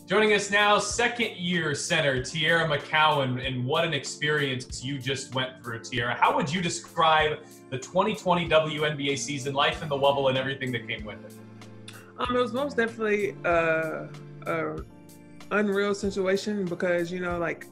Joining us now, second-year center Teaira McCowan, and what an experience you just went through, Teaira. How would you describe the 2020 WNBA season, life in the Wubble, and everything that came with it? It was most definitely a unreal situation because, like,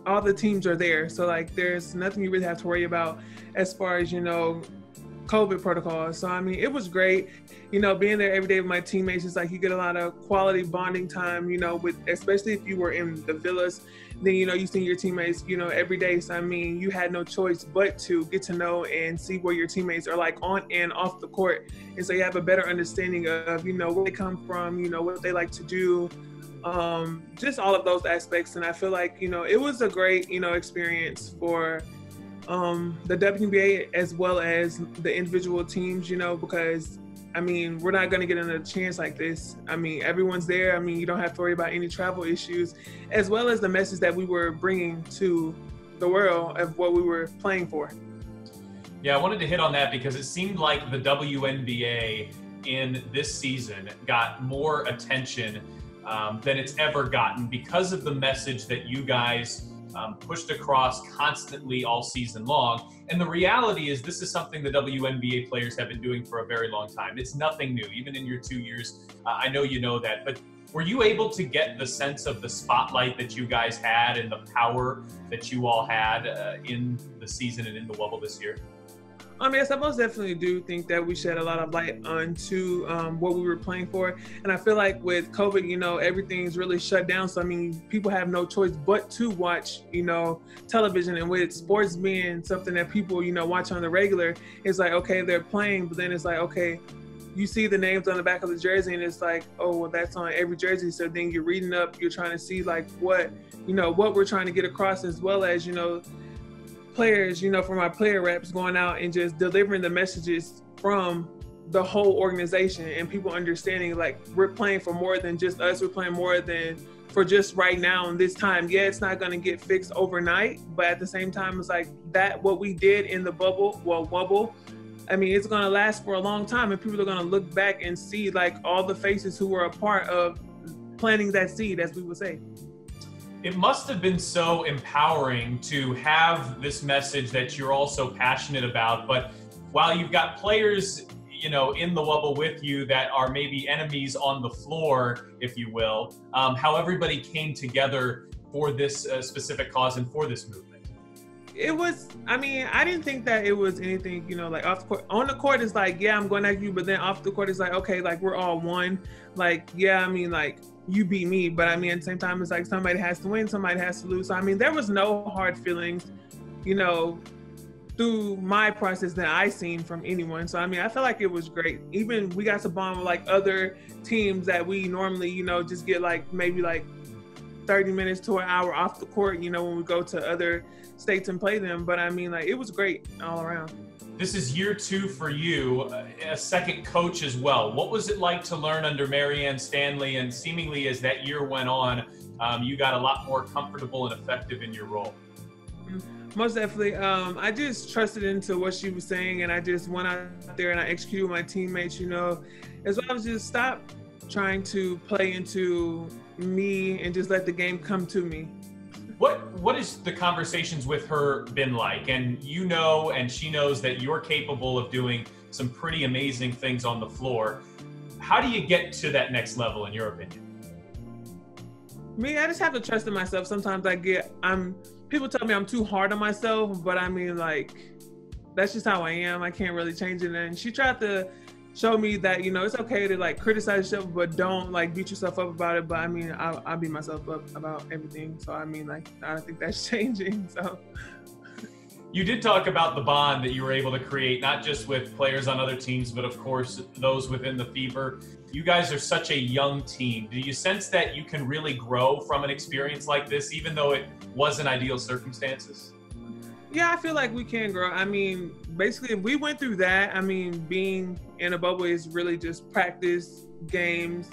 all the teams are there. So, like, there's nothing you really have to worry about as far as, COVID protocols. So, it was great, being there every day with my teammates. It's like you get a lot of quality bonding time, with, especially if you were in the villas, then, you see your teammates, every day. So, you had no choice but to get to know and see where your teammates are like on and off the court. And so you have a better understanding of, where they come from, what they like to do, just all of those aspects. And I feel like, it was a great, experience for the WNBA as well as the individual teams, because we're not going to get another chance like this. Everyone's there. You don't have to worry about any travel issues, as well as the message that we were bringing to the world of what we were playing for. Yeah, I wanted to hit on that because it seemed like the WNBA in this season got more attention than it's ever gotten because of the message that you guys pushed across constantly all season long. And the reality is this is something the WNBA players have been doing for a very long time. It's nothing new, even in your 2 years. I know you know that, but were you able to get the sense of the spotlight that you guys had and the power that you all had in the season and in the Wubble this year? Yes, I most definitely do think that we shed a lot of light onto what we were playing for. And I feel like with COVID, everything's really shut down. So, people have no choice but to watch, television. And with sports being something that people, watch on the regular, it's like, okay, they're playing. But then it's like, okay, you see the names on the back of the jersey and it's like, oh, well, that's on every jersey. So then you're reading up, you're trying to see like what we're trying to get across, as well as, players, from our player reps going out and just delivering the messages from the whole organization and people understanding like we're playing for more than just us. We're playing more than for just right now and this time. Yeah, it's not going to get fixed overnight, but at the same time, it's like that what we did in the Wubble, it's going to last for a long time, and people are going to look back and see like all the faces who were a part of planting that seed, as we would say. It must have been so empowering to have this message that you're also passionate about. But while you've got players, in the Wubble with you that are maybe enemies on the floor, if you will, how everybody came together for this specific cause and for this movement. It was, I didn't think that it was anything, like off the court. On the court, it's like, yeah, I'm going at you. But then off the court, it's like, okay, like we're all one. Like, yeah, like, you beat me, but at the same time, it's like somebody has to win, somebody has to lose. So there was no hard feelings, through my process that I seen from anyone. So I feel like it was great. Even we got to bond with like other teams that we normally, just get like maybe like 30 minutes to an hour off the court, when we go to other states and play them. But like it was great all around. This is year 2 for you, a second coach as well. What was it like to learn under Marianne Stanley? And seemingly as that year went on, you got a lot more comfortable and effective in your role. Most definitely. I just trusted into what she was saying, and I just went out there and I executed with my teammates, as well as just stop trying to play into me and just let the game come to me. What is the conversations with her been like? And and she knows that you're capable of doing some pretty amazing things on the floor. How do you get to that next level, in your opinion? I just have to trust in myself. Sometimes people tell me I'm too hard on myself, but like, that's just how I am. I can't really change it. And she tried to show me that, it's okay to like criticize yourself, but don't like beat yourself up about it. But I'll beat myself up about everything. So I don't think that's changing. So you did talk about the bond that you were able to create, not just with players on other teams, but of course those within the Fever. You guys are such a young team. Do you sense that you can really grow from an experience like this, even though it wasn't ideal circumstances? Yeah, I feel like we can grow. Basically, if we went through that, being in a bubble is really just practice, games.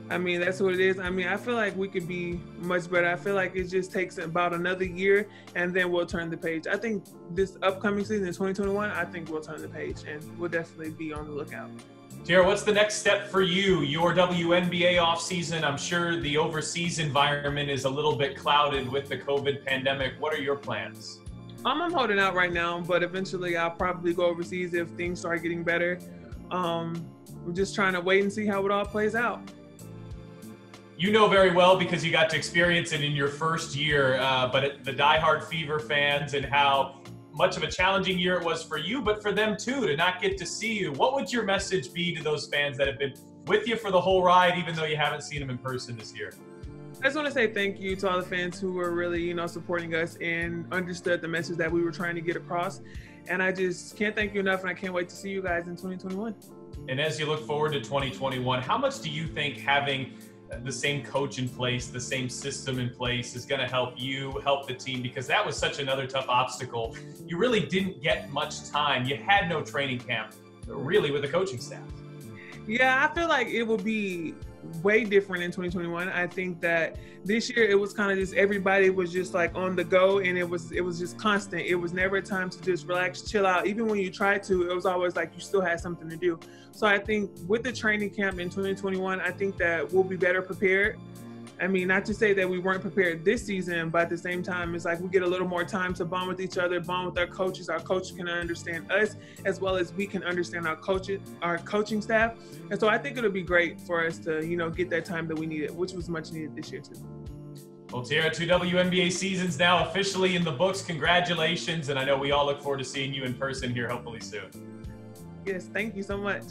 That's what it is. I feel like we could be much better. I feel like it just takes about another year, and then we'll turn the page. I think this upcoming season in 2021, I think we'll turn the page, and we'll definitely be on the lookout. Teaira, what's the next step for you? Your WNBA offseason, I'm sure the overseas environment is a little bit clouded with the COVID pandemic. What are your plans? I'm holding out right now, but eventually I'll probably go overseas if things start getting better. We're just trying to wait and see how it all plays out. You know very well because you got to experience it in your first year, but the diehard Fever fans and how much of a challenging year it was for you, but for them too, to not get to see you. What would your message be to those fans that have been with you for the whole ride, even though you haven't seen them in person this year? I just want to say thank you to all the fans who were really, supporting us and understood the message that we were trying to get across. And I just can't thank you enough, and I can't wait to see you guys in 2021. And as you look forward to 2021, how much do you think having the same coach in place, the same system in place is going to help you, help the team? Because that was such another tough obstacle. You really didn't get much time. You had no training camp, really, with the coaching staff. Yeah, I feel like it will be way different in 2021. I think that this year it was kind of just everybody was just like on the go, and it was just constant. It was never a time to just relax, chill out. Even when you tried to, it was always like you still had something to do. So I think with the training camp in 2021, I think that we'll be better prepared. I mean, not to say that we weren't prepared this season, but at the same time, it's like we get a little more time to bond with each other, bond with our coaches. Our coaches can understand us as well as we can understand our coaching staff. And so I think it'll be great for us to, get that time that we needed, which was much needed this year too. Well, Teaira, 2 WNBA seasons now officially in the books. Congratulations. And I know we all look forward to seeing you in person here hopefully soon. Yes, thank you so much.